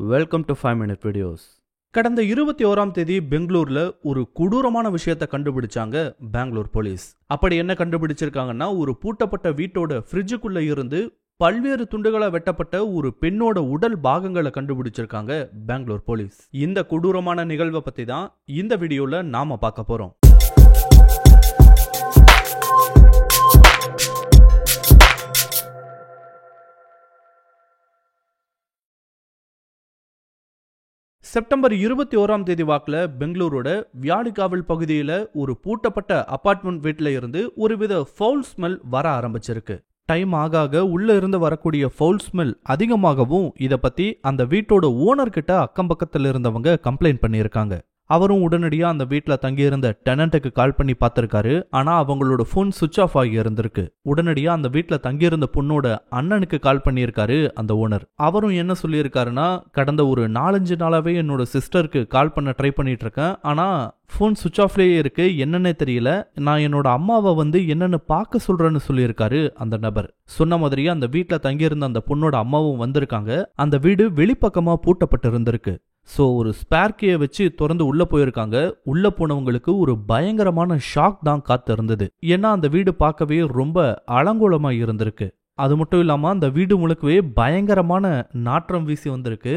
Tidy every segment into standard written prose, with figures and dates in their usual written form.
Welcome to 5 minute videos. கடந்த 21ஆம் தேதி பெங்களூர்ல ஒரு கொடூரமான விஷயத்தை கண்டுபிடிச்சாங்க பெங்களூர் போலீஸ். அப்படி என்ன கண்டுபிடிச்சிருக்காங்கன்னா, ஒரு பூட்டப்பட்ட வீட்டோட ஃப்ரிட்ஜுக்குள்ள இருந்து பல்வேறு துண்டுகளா வெட்டப்பட்ட ஒரு பெண்ணோட உடல் பாகங்களை கண்டுபிடிச்சிருக்காங்க பெங்களூர் போலீஸ். இந்த கொடூரமான நிகழ்வை பத்தி தான் இந்த வீடியோல நாம பார்க்க போறோம். செப்டம்பர் 21ஆம் தேதி வாக்குல பெங்களூரோட வியாடிகாவல் பகுதியில் ஒரு பூட்டப்பட்ட அபார்ட்மெண்ட் வீட்டில் இருந்து ஒருவித ஃபவுல் ஸ்மெல் வர ஆரம்பிச்சிருக்கு. டைம் ஆக உள்ள இருந்து வரக்கூடிய ஃபவுல் ஸ்மெல் அதிகமாகவும் இதை பத்தி அந்த வீட்டோட ஓனர் கிட்ட அக்கம் பக்கத்தில் இருந்தவங்க கம்ப்ளைண்ட் பண்ணியிருக்காங்க. அவரும் உடனடியா அந்த வீட்டுல தங்கியிருந்த டெனண்ட்டுக்கு கால் பண்ணி பார்த்திருக்காரு. ஆனா அவங்களோட போன் சுவிட்ச் ஆஃப் ஆகி இருந்திருக்கு. உடனடியா அந்த வீட்டுல தங்கியிருந்த பொண்ணோட அண்ணனுக்கு கால் பண்ணியிருக்காரு அந்த ஓனர். அவரும் என்ன சொல்லியிருக்காருன்னா, கடந்த ஒரு 4-5 நாளாவே என்னோட சிஸ்டருக்கு கால் பண்ண ட்ரை பண்ணிட்டு இருக்கேன். ஆனா போன் சுவிட்ச் ஆஃப்லயே இருக்கு, என்னன்னே தெரியல. நான் என்னோட அம்மாவை என்னன்னு பார்க்க சொல்றேன்னு சொல்லியிருக்காரு அந்த நபர். சொன்ன மாதிரியே அந்த வீட்டுல தங்கியிருந்த அந்த பொண்ணோட அம்மாவும் வந்திருக்காங்க. அந்த வீடு வெளிப்பக்கமா பூட்டப்பட்டு இருந்திருக்கு. ஸோ ஒரு ஸ்பேர்கியை வச்சு திறந்து உள்ள போயிருக்காங்க. உள்ள போனவங்களுக்கு ஒரு பயங்கரமான ஷாக் தான் காத்து இருந்தது. ஏன்னா அந்த வீடு பார்க்கவே ரொம்ப அலங்கோலமா இருந்திருக்கு. அது மட்டும் இல்லாம அந்த வீடு முழுக்கவே பயங்கரமான நாற்றம் வீசி வந்திருக்கு.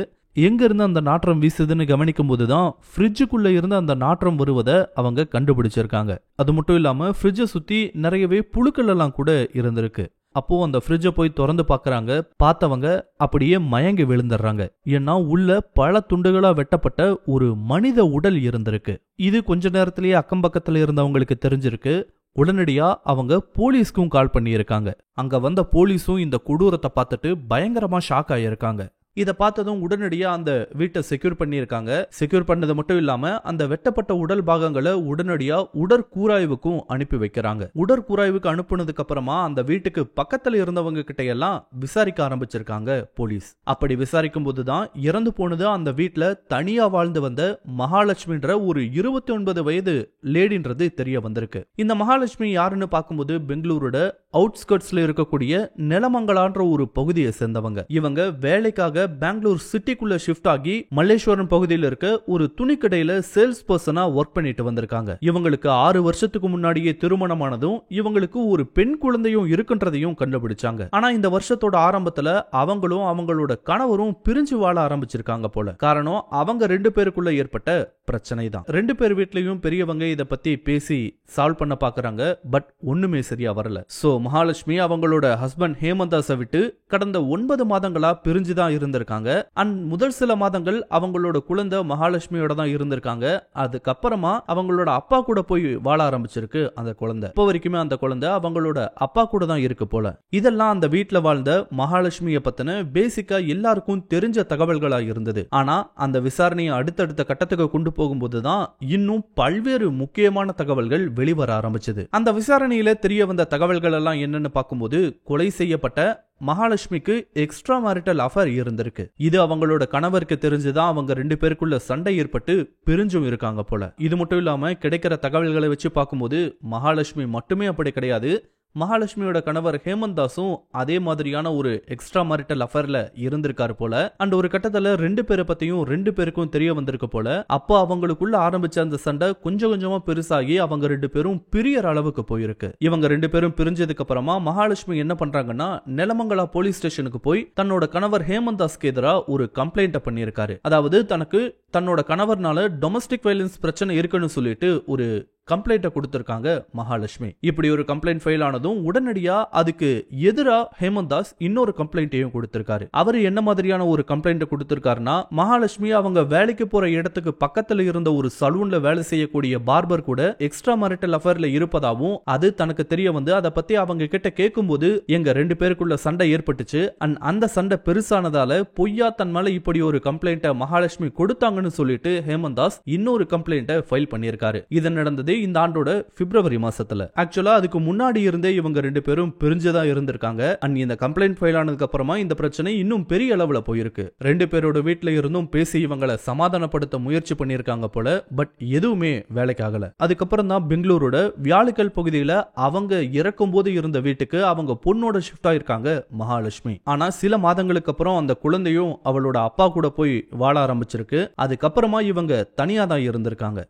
எங்க இருந்து அந்த நாற்றம் வீசுதுன்னு கவனிக்கும் போதுதான் ஃப்ரிட்ஜுக்குள்ள இருந்து அந்த நாற்றம் வருவதை அவங்க கண்டுபிடிச்சிருக்காங்க. அது மட்டும் இல்லாம ஃப்ரிட்ஜை சுத்தி நிறையவே புழுக்கள் எல்லாம் கூட இருந்திருக்கு. அப்போ அந்த ஃப்ரிட்ஜை போய் திறந்து பார்க்கறாங்க. பார்த்தவங்க அப்படியே மயங்கி விழுந்துடுறாங்க. ஏன்னா உள்ள பல துண்டுகளா வெட்டப்பட்ட ஒரு மனித உடல் இருந்திருக்கு. இது கொஞ்ச நேரத்திலேயே அக்கம் பக்கத்துல இருந்தவங்களுக்கு தெரிஞ்சிருக்கு. உடனடியா அவங்க போலீஸ்க்கும் கால் பண்ணியிருக்காங்க. அங்க வந்த போலீஸும் இந்த கொடூரத்தை பார்த்துட்டு பயங்கரமா ஷாக் ஆகியிருக்காங்க. இதை பார்த்ததும் உடனடியா அந்த வீட்டை செக்யூர் பண்ணியிருக்காங்க. செக்யூர் பண்ணது மட்டும் இல்லாம அந்த வெட்டப்பட்ட உடல் பாகங்களை உடனடியா உடற்கூராய்வுக்கும் அனுப்பி வைக்கிறாங்க. உடற்கூராய்வுக்கு அனுப்புனதுக்கு அப்புறமா அந்த வீட்டுக்கு பக்கத்துல இருந்தவங்க கிட்ட எல்லாம் விசாரிக்க ஆரம்பிச்சிருக்காங்க போலீஸ். அப்படி விசாரிக்கும் போதுதான் இறந்து போனது அந்த வீட்டுல தனியா வாழ்ந்து வந்த மகாலட்சுமின்ற ஒரு 29 வயது லேடின்றது தெரிய வந்திருக்கு. இந்த மகாலட்சுமி யாருன்னு பார்க்கும்போது பெங்களூரோட அவுட்ஸ்கர்ட்ஸ்ல இருக்கக்கூடிய நிலமங்கலான்ற ஒரு பகுதியை சேர்ந்தவங்க. இவங்க வேலைக்காக பெங்களூர் சிட்டிக்குள்ள ஷிஃப்ட் ஆகி மல்லேஸ்வரம் பகுதியில் இருக்க ஒரு துணிக்கடையில சேல்ஸ் பர்சனா ஒர்க் பண்ணிட்டு வந்திருக்காங்க. இவங்களுக்கு 6 வருஷத்துக்கு முன்னாடியே திருமணமானதும் இவங்களுக்கு ஒரு பெண் குழந்தையும் இருக்குன்றதையும் கண்டுபிடிச்சாங்க. ஆனா இந்த வருஷத்தோட ஆரம்பத்துல அவங்களும் அவங்களோட கணவரும் பிரிஞ்சு வாழ ஆரம்பிச்சிருக்காங்க போல. காரணம் அவங்க 2 பேருக்குள்ள ஏற்பட்ட பிரச்சனை தான். 2 பேர் வீட்லயும் பெரியவங்க இத பத்தி பேசி சால்வ் பண்ண பாக்குறாங்க. பட் ஒண்ணுமே சரியா வரல. சோ மகாலட்சுமி அவங்களோட ஹஸ்பண்ட் ஹேமந்தாஸை விட்டு கடந்த 9 மாதங்களா பிரிஞ்சுதான் இருந்திருக்காங்க. அண்ட் முதல் சில மாதங்கள் அவங்களோட குழந்தை மகாலட்சுமியோட தான் இருந்திருக்காங்க. அதுக்கப்புறமா அவங்களோட அப்பா கூட போய் வாழ ஆரம்பிச்சிருக்கு அந்த குழந்தை. இப்போ வரைக்குமே அந்த குழந்தை அவங்களோட அப்பா கூட தான் இருக்கு போல. இதெல்லாம் அந்த வீட்டுல வாழ்ந்த மகாலட்சுமியை பத்தின பேசிக்கா எல்லாருக்கும் தெரிஞ்ச தகவல்களா இருந்தது. ஆனா அந்த விசாரணையை அடுத்தடுத்த கட்டத்துக்கு கொண்டு போகும்போதுதான் இன்னும் பல்வேறு முக்கியமான தகவல்கள் வெளிவர ஆரம்பிச்சது. அந்த விசாரணையில தெரிய வந்த தகவல்கள் எல்லாம் என்னன்னு பார்க்கும்போது, கொலை செய்யப்பட்ட மகாலட்சுமிக்கு எக்ஸ்ட்ரா மேரிட்டல் அஃபேர் இருந்திருக்கு. இது அவங்களோட கணவருக்கு தெரிஞ்சுதான் அவங்க 2 பேருக்குள்ள சண்டை ஏற்பட்டு பிரிஞ்சும் இருக்காங்க போல. இது மட்டும் இல்லாம கிடைக்கிற தகவல்களை வச்சு பார்க்கும்போது மகாலட்சுமி மட்டுமே அப்படி கிடையாது. மகாலட்சுமியோட கணவர் ஹேமந்தாஸும் அதே மாதிரியான ஒரு எக்ஸ்ட்ரா மேரிட்டல் அஃபேர்ல இருந்திருக்காரு போல. அண்ட் ஒரு கட்டத்துல 2 பேரை பத்தியும் 2 பேருக்கும் தெரிய வந்திருக்கு போல. அப்போ அவங்களுக்குள்ள ஆரம்பிச்ச அந்த சண்டை கொஞ்சம் கொஞ்சமா பெருசாகி அவங்க 2 பேரும் பிரியற அளவுக்கு போயிருக்கு. இவங்க 2 பேரும் பிரிஞ்சதுக்கு அப்புறமா மகாலட்சுமி என்ன பண்றாங்கன்னா, நிலமங்கலா போலீஸ் ஸ்டேஷனுக்கு போய் தன்னோட கணவர் ஹேமந்தாஸ்க்கு எதிராக ஒரு கம்ப்ளைண்ட் பண்ணியிருக்காரு. அதாவது தனக்கு தன்னோட கணவர்னால டொமஸ்டிக் வயலன்ஸ் பிரச்சனை இருக்குன்னு சொல்லிட்டு ஒரு கம்ப்ளைண்ட கொடுத்திருக்காங்க மகாலட்சுமி. இப்படி ஒரு கம்ப்ளைண்ட் ஃபைல் ஆனதும் உடனடியா அதுக்கு எதிரா ஹேமந்தாஸ் இன்னொரு கம்ப்ளைண்ட்டையும் கொடுத்திருக்காரு. அவர் என்ன மாதிரியான ஒரு கம்ப்ளைண்ட் கொடுத்திருக்காருன்னா, மகாலட்சுமி அவங்க வேலைக்கு போற இடத்துக்கு பக்கத்துல இருந்த ஒரு சலூன்ல வேலை செய்யக்கூடிய பார்பர் கூட எக்ஸ்ட்ரா மேரிட்டல் அஃபேர்ல இருப்பதாகவும் அது தனக்கு தெரிய வந்து அதை பத்தி அவங்க கிட்ட கேட்கும்போது எங்க 2 பேருக்குள்ள சண்டை ஏற்பட்டுச்சு. அந்த சண்டை பெருசானதால பொய்யா தன் மேல இப்படி ஒரு கம்ப்ளைண்ட மகாலட்சுமி கொடுத்தாங்கன்னு பண்ணிட்டாங்கன்னு சொல்லிட்டு ஹேமந்த் தாஸ் இன்னொரு கம்ப்ளைண்ட்டை ஃபைல் பண்ணியிருக்காரு. இது நடந்தது இந்த ஆண்டோட பிப்ரவரி மாசத்துல. ஆக்சுவலா அதுக்கு முன்னாடி இருந்தே இவங்க ரெண்டு பேரும் பிரிஞ்சுதான் இருந்திருக்காங்க. அண்ட் இந்த கம்ப்ளைண்ட் ஃபைல் ஆனதுக்கு அப்புறமா இந்த பிரச்சனை இன்னும் பெரிய அளவுல போயிருக்கு. ரெண்டு பேரோட வீட்ல இருந்தும் பேசி இவங்களை சமாதானப்படுத்த முயற்சி பண்ணிருக்காங்க போல. பட் எதுவுமே வேலைக்கு ஆகல. அதுக்கப்புறம் தான் பெங்களூரோட வியாழுக்கல் பகுதியில அவங்க இறக்கும் போது இருந்த வீட்டுக்கு அவங்க பொண்ணோட ஷிஃப்ட் ஆயிருக்காங்க மகாலட்சுமி. ஆனா சில மாதங்களுக்கு அப்புறம் அந்த குழந்தையும் அவளோட அப்பா கூட போய் வாழ ஆரம்பிச்சிருக்கு. அதுக்கப்புறமா இவங்க தனியா தான் இருந்திருக்காங்க.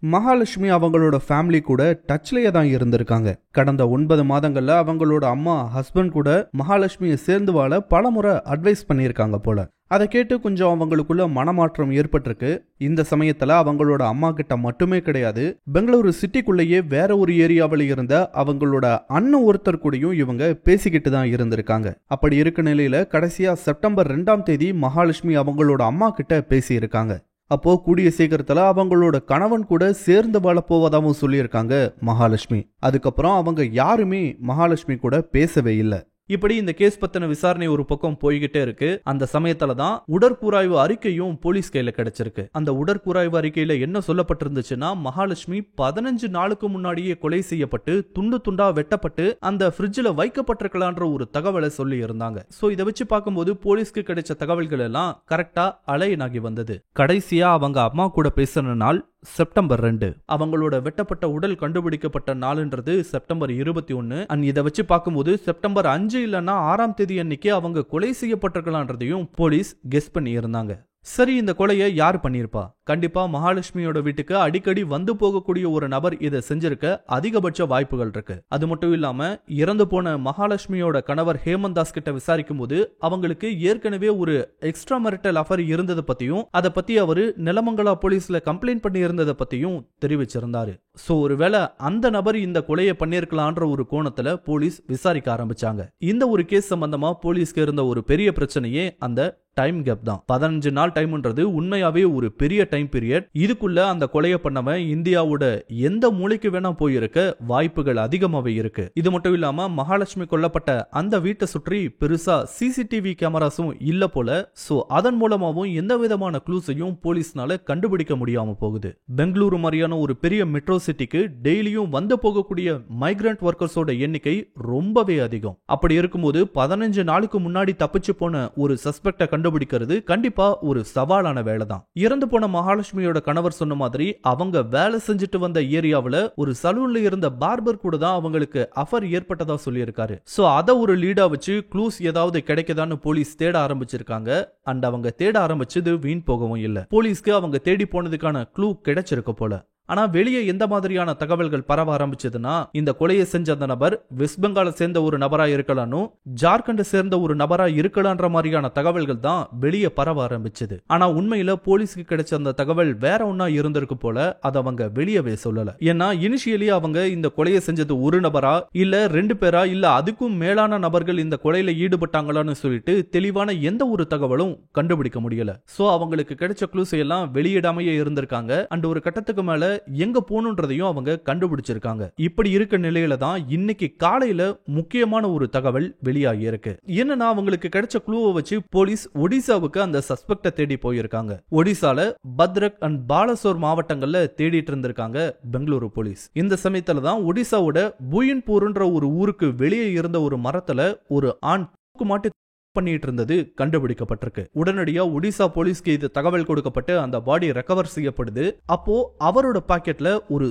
மகாலட்சுமி அவங்களோட ஃபேமிலி கூட டச்லயே தான் இருந்திருக்காங்க. கடந்த 9 மாதங்கள்ல அவங்களோட அம்மா ஹஸ்பண்ட் கூட மகாலட்சுமியை சேர்ந்து வாழ பலமுறை அட்வைஸ் பண்ணியிருக்காங்க போல. அதை கேட்டு கொஞ்சம் அவங்களுக்குள்ள மனமாற்றம் ஏற்பட்டிருக்கு. இந்த சமயத்துல அவங்களோட அம்மா கிட்ட மட்டுமே கிடையாது, பெங்களூரு சிட்டிக்குள்ளேயே வேற ஒரு ஏரியாவில் இருந்த அவங்களோட அண்ணன் ஒருத்தர் கூடயும் இவங்க பேசிக்கிட்டு தான் இருந்திருக்காங்க. அப்படி இருக்க நிலையில கடைசியா செப்டம்பர் 2ஆம் தேதி மகாலட்சுமி அவங்களோட அம்மா கிட்ட பேசி இருக்காங்க. அப்போ கூடிய சீக்கிரத்துல அவங்களோட கணவன் கூட சேர்ந்து வாழ போவதாகவும் சொல்லியிருக்காங்க மகாலட்சுமி. அதுக்கப்புறம் அவங்க யாருமே மகாலட்சுமி கூட பேசவே இல்லை. இப்படி இந்த கேஸ் பத்தின விசாரணை ஒரு பக்கம் போய்கிட்டே இருக்கு. அந்த சமயத்துல தான் உடற்கூராய்வு அறிக்கையும் போலீஸ் கையில கிடைச்சிருக்கு. அந்த உடற்கூராய்வு அறிக்கையில என்ன சொல்லப்பட்டிருந்துச்சுன்னா, மகாலட்சுமி 15 நாளுக்கு முன்னாடியே கொலை செய்யப்பட்டு துண்டு துண்டா வெட்டப்பட்டு அந்த ஃப்ரிட்ஜில் வைக்கப்பட்டிருக்கலான்ற ஒரு தகவலை சொல்லி இருந்தாங்க. சோ இதை வச்சு பார்க்கும்போது போலீஸ்க்கு கிடைச்ச தகவல்கள் எல்லாம் கரெக்டா அலைன் ஆகி வந்தது. கடைசியா அவங்க அம்மா கூட பேசின நாள் செப்டம்பர் 2. அவங்களோட வெட்டப்பட்ட உடல் கண்டுபிடிக்கப்பட்ட நாள்ன்றது செப்டம்பர் 21. அண்ட் இதை வச்சு பார்க்கும்போது செப்டம்பர் 5 இல்லைன்னா 6ஆம் தேதி அன்னைக்கு அவங்க கொலை செய்யப்பட்டிருக்கலான்றதையும் போலீஸ் கெஸ் பண்ணி இருந்தாங்க. சரி, இந்த கொலையை யார் பண்ணிருப்பா? கண்டிப்பா மகாலட்சுமியோட வீட்டுக்கு அடிக்கடி வந்து போகக்கூடிய ஒரு நபர் இதை செஞ்சிருக்க அதிகபட்ச வாய்ப்புகள் இருக்கு. அது மட்டும் இல்லாம இறந்து போன மகாலட்சுமியோட கணவர் ஹேமந்த் தாஸ் கிட்ட விசாரிக்கும் போது அவங்களுக்கு ஏற்கனவே ஒரு எக்ஸ்ட்ரா மேரிட்டல் அஃபேர் இருந்ததை பத்தியும் அதை பத்தி அவரு நிலமங்கலா போலீஸ்ல கம்ப்ளைண்ட் பண்ணி இருந்ததை பத்தியும் தெரிவிச்சிருந்தாரு. சோ ஒருவேளை அந்த நபர் இந்த கொலையை பண்ணிருக்கலான்ற ஒரு கோணத்துல போலீஸ் விசாரிக்க ஆரம்பிச்சாங்க. இந்த ஒரு கேஸ் சம்பந்தமா போலீஸ்க்கு இருந்த ஒரு பெரிய பிரச்சனையே அந்த டைம் கேப் தான். 15 நாள் டைம்ன்றது உண்மையாவே ஒரு பெரிய டைம் பீரியட். இதுக்குள்ள அந்த கொலையை பண்ணவன் இந்தியாவோட எந்த மூலைக்கு வேணா போயிருக்க வாய்ப்புகள் அதிகமாவே இருக்கு. இது மட்டும் இல்லாம மகாலட்சுமி கொல்லப்பட்ட அந்த வீட்டை சுற்றி பெருசா சிசிடிவி கேமராஸும் இல்ல போல. சோ அதன் மூலமாவும் எந்த விதமான க்ளூஸையும் போலீஸ்னால கண்டுபிடிக்க முடியாம போகுது. பெங்களூரு மாதிரியான ஒரு பெரிய மெட்ரோ சிட்டிக்கு டெய்லியும் வந்து போகக்கூடிய மைக்ரண்ட் ஒர்க்கர்ஸோட எண்ணிக்கை ரொம்பவே அதிகம். அப்படி இருக்கும்போது 15 நாளுக்கு முன்னாடி தப்பிச்சு போன ஒரு சஸ்பெக்ட கண்டுபிடிக்கிறது கண்டிப்பா ஒரு சவாலான வேலை தான். இறந்து போன மகாலட்சுமியோட கணவர் சொன்ன மாதிரி அவங்க வேலை செஞ்சுட்டு வந்த ஏரியாவுல ஒரு சலூன்ல இருந்த பார்பர் கூட தான் அவங்களுக்கு அஃபர் ஏற்பட்டதா சொல்லியிருக்காரு. சோ அத ஒரு லீடா வச்சு க்ளூஸ் ஏதாவது கிடைக்குதான்னு போலீஸ் தேட ஆரம்பிச்சிருக்காங்க. அண்ட் அவங்க தேட ஆரம்பிச்சது வீண் போகவும் இல்ல. போலீஸ்க்கு அவங்க தேடி போனதுக்கான க்ளூ கிடைச்சிருக்கு போல. ஆனா வெளியே எந்த மாதிரியான தகவல்கள் பரவ ஆரம்பிச்சதுன்னா, இந்த கொலையை செஞ்ச அந்த நபர் வெஸ்ட் பெங்காலை சேர்ந்த ஒரு நபரா இருக்கலானும் ஜார்க்கண்டை சேர்ந்த ஒரு நபரா இருக்கலான்ற மாதிரியான தகவல்கள் தான் வெளியே பரவ ஆரம்பிச்சது. ஆனா உண்மையில போலீஸ்க்கு கிடைச்ச அந்த தகவல் வேற ஒன்னா இருந்திருக்கு போல. அதை அவங்க வெளியவே சொல்லல. ஏன்னா இனிஷியலி அவங்க இந்த கொலையை செஞ்சது ஒரு நபரா இல்ல 2 பேரா இல்ல அதுக்கும் மேலான நபர்கள் இந்த கொலையில ஈடுபட்டாங்களான்னு சொல்லிட்டு தெளிவான எந்த ஒரு தகவலும் கண்டுபிடிக்க முடியல. சோ அவங்களுக்கு கிடைச்ச க்ளூஸ் எல்லாம் வெளியிடாமையே இருந்திருக்காங்க. அண்ட் ஒரு கட்டத்துக்கு மேல எங்க போகணுன்றதையும் அவங்க கண்டுபிடிச்சிருக்காங்க. இப்படி இருக்க நிலையில தான் இன்னைக்கு காலையில முக்கியமான ஒரு தகவல் வெளியாகி இருக்கு. என்னன்னா அவங்களுக்கு கிடைச்ச க்ளூவை வச்சு போலீஸ் ஒடிசாவுக்கு அந்த சஸ்பெக்ட தேடி போயிருக்காங்க. ஒடிசால பத்ரக் அண்ட் பாலசோர் மாவட்டங்கள்ல தேடிட்டு இருந்திருக்காங்க பெங்களூரு போலீஸ். இந்த சமயத்துல தான் ஒடிசாவோட புயின்பூர்ன்ற ஒரு ஊருக்கு வெளியே இருந்த ஒரு மரத்துல ஒரு ஆண் மாட்டு பண்ணிட்டு இருந்தது கண்டுபிடிக்கப்பட்டிருக்கு. உடனடியா ஒடிசா போலீஸ்க்கு இது தகவல் கொடுக்கப்பட்டு அந்த பாடி ரெக்கவர் செய்யப்படுது. அப்போ அவரோட பாக்கெட்ல ஒரு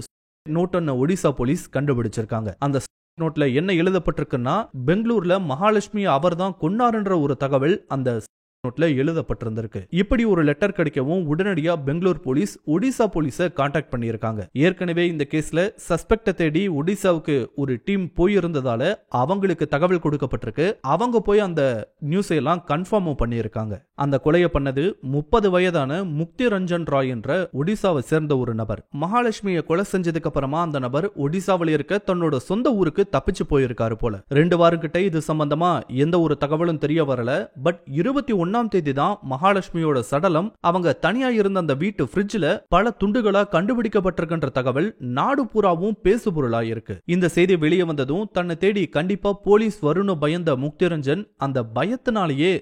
நோட்டை ஒடிசா போலீஸ் கண்டுபிடிச்சிருக்காங்க. அந்த நோட்ல என்ன எழுதப்பட்டிருக்குன்னா, பெங்களூர்ல மகாலட்சுமி அவர் தான் கொன்னாருன்ற ஒரு தகவல் அந்த நோட்ல எழுதப்பட்டிருந்திருக்கு. இப்படி ஒரு லெட்டர் கிடைக்கவும் உடனடியா பெங்களூர் போலீஸ் ஒடிசா போலீஸை கான்டாக்ட் பண்ணியிருக்காங்க. ஏற்கனவே இந்த கேஸ்ல சஸ்பெக்ட தேடி ஒடிசாவுக்கு ஒரு டீம் போயிருந்ததால அவங்களுக்கு தகவல் கொடுக்கப்பட்டிருக்கு. அவங்க போய் அந்த நியூஸ் எல்லாம் கன்ஃபார்ம் பண்ணியிருக்காங்க. அந்த கொலையை பண்ணது 30 வயதான முக்தி ரஞ்சன் ராய் என்ற ஒடிசாவை சேர்ந்த ஒரு நபர். மகாலட்சுமியை கொலை செஞ்சதுக்கு அப்புறமா அந்த நபர் ஒடிசாவில் இருக்க தன்னோட சொந்த ஊருக்கு தப்பிச்சு போயிருக்காரு போல. 2 வாரம் கிட்ட இது சம்பந்தமா எந்த ஒரு தகவலும் தெரிய வரல. பட் 21ஆம் தேதி தான் மகாலட்சுமியோட சடலம் அவங்க தனியா இருந்த அந்த வீட்டு ஃப்ரிட்ஜ்ல பல துண்டுகளா கண்டுபிடிக்கப்பட்டிருக்கின்ற தகவல் நாடு பூராவும் பேசுபொருளா இருக்கு. இந்த செய்தி வெளியே வந்ததும் தன்னை தேடி கண்டிப்பா போலீஸ் வரும்னு பயந்த முக்திரஞ்சன் அந்த பயத்தினாலேயே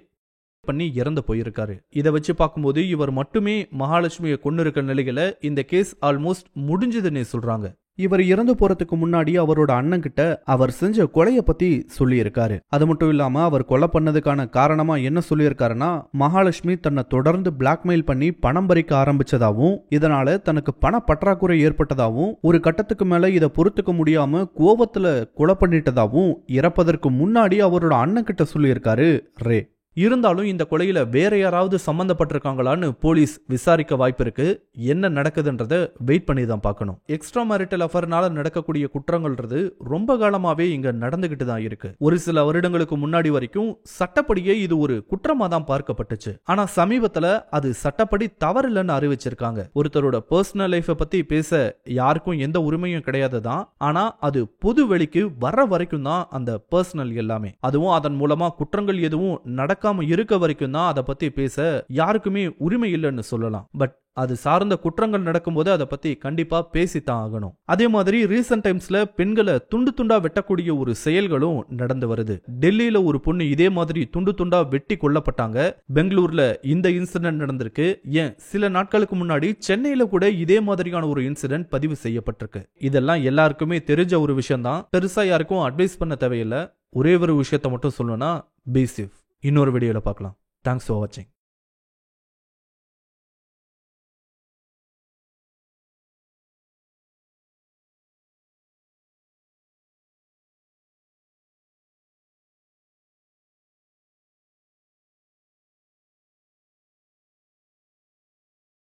பண்ணி இறந்து போயிருக்காரு. இதை வச்சு பார்க்கும்போது இவர் மட்டுமே மகாலட்சுமியை கொண்டு இருக்க நிலையில இந்த கேஸ் ஆல்மோஸ்ட் முடிஞ்சதுன்னே சொல்றாங்க. இவர் இறந்து போறதுக்கு முன்னாடி அவரோட அண்ணன் கிட்ட அவர் செஞ்ச கொலைய பத்தி சொல்லியிருக்காரு. அது மட்டும் இல்லாம அவர் கொலை பண்ணதுக்கான காரணமா என்ன சொல்லியிருக்காருன்னா, மகாலட்சுமி தன்னை தொடர்ந்து பிளாக்மெயில் பண்ணி பணம் பறிக்க ஆரம்பிச்சதாவும், இதனால தனக்கு பண பற்றாக்குறை ஏற்பட்டதாவும், ஒரு கட்டத்துக்கு மேல இதை பொறுத்துக்க முடியாம கோபத்துல கொலை பண்ணிட்டதாவும் இறப்பதற்கு முன்னாடி அவரோட அண்ணன் கிட்ட சொல்லியிருக்காரு ரே. இருந்தாலும் இந்த கொலையில வேற யாராவது சம்பந்தப்பட்டிருக்காங்களான்னு போலீஸ் விசாரிக்க வாய்ப்பு இருக்கு. என்ன நடக்குதுன்றத வெயிட் பண்ணி தான் பார்க்கணும். எக்ஸ்ட்ரா மேரிட்டல் அஃபர்னால நடக்கக்கூடிய குற்றங்கள்ன்றது ரொம்ப காலமாவே இங்க நடந்துகிட்டு தான் இருக்கு. ஒரு சில வருடங்களுக்கு முன்னாடி வரைக்கும் சட்டப்படியே இது ஒரு குற்றமா தான் பார்க்கப்பட்டுச்சு. ஆனா சமீபத்துல அது சட்டப்படி தவறில்லைன்னு அறிவிச்சிருக்காங்க. ஒருத்தரோட பர்சனல் லைஃபை பத்தி பேச யாருக்கும் எந்த உரிமையும் கிடையாது தான். ஆனா அது பொது வெளிக்கு வர்ற வரைக்கும் தான் அந்த பர்சனல் எல்லாமே. அதுவும் அதன் மூலமா குற்றங்கள் எதுவும் நடக்க இருக்க வரைக்கும் தான் அதை பத்தி பேச யாருக்குமே உரிமை இல்லைன்னு சொல்லலாம். பட் அது சார்ந்த குற்றங்கள் நடக்கும்போது அதை பத்தி கண்டிப்பா பேசித்தான் ஆகணும். அதே மாதிரி ரீசன்ட் டைம்ஸ்ல பெண்களை துண்டு துண்டா வெட்டக்கூடிய ஒரு செயல்களும் நடந்து வருது. டெல்லியில ஒரு பொண்ணு இதே மாதிரி துண்டு துண்டா வெட்டி கொல்லப்பட்டாங்க. பெங்களூர்ல இந்த இன்சிடென்ட் நடந்திருக்கு. ஏன் சில நாட்களுக்கு முன்னாடி சென்னையில கூட இதே மாதிரியான ஒரு இன்சிடென்ட் பதிவு செய்யப்பட்டிருக்கு. இதெல்லாம் எல்லாருக்குமே தெரிஞ்ச ஒரு விஷயம் தான். பெருசா யாருக்கும் அட்வைஸ் பண்ண தேவையில்லை. ஒரே ஒரு விஷயத்தை மட்டும் சொல்லணும்னா, பி சேஃப். இன்னொரு வீடியோல பார்க்கலாம். தேங்க்ஸ் ஃபார் வாட்சிங்.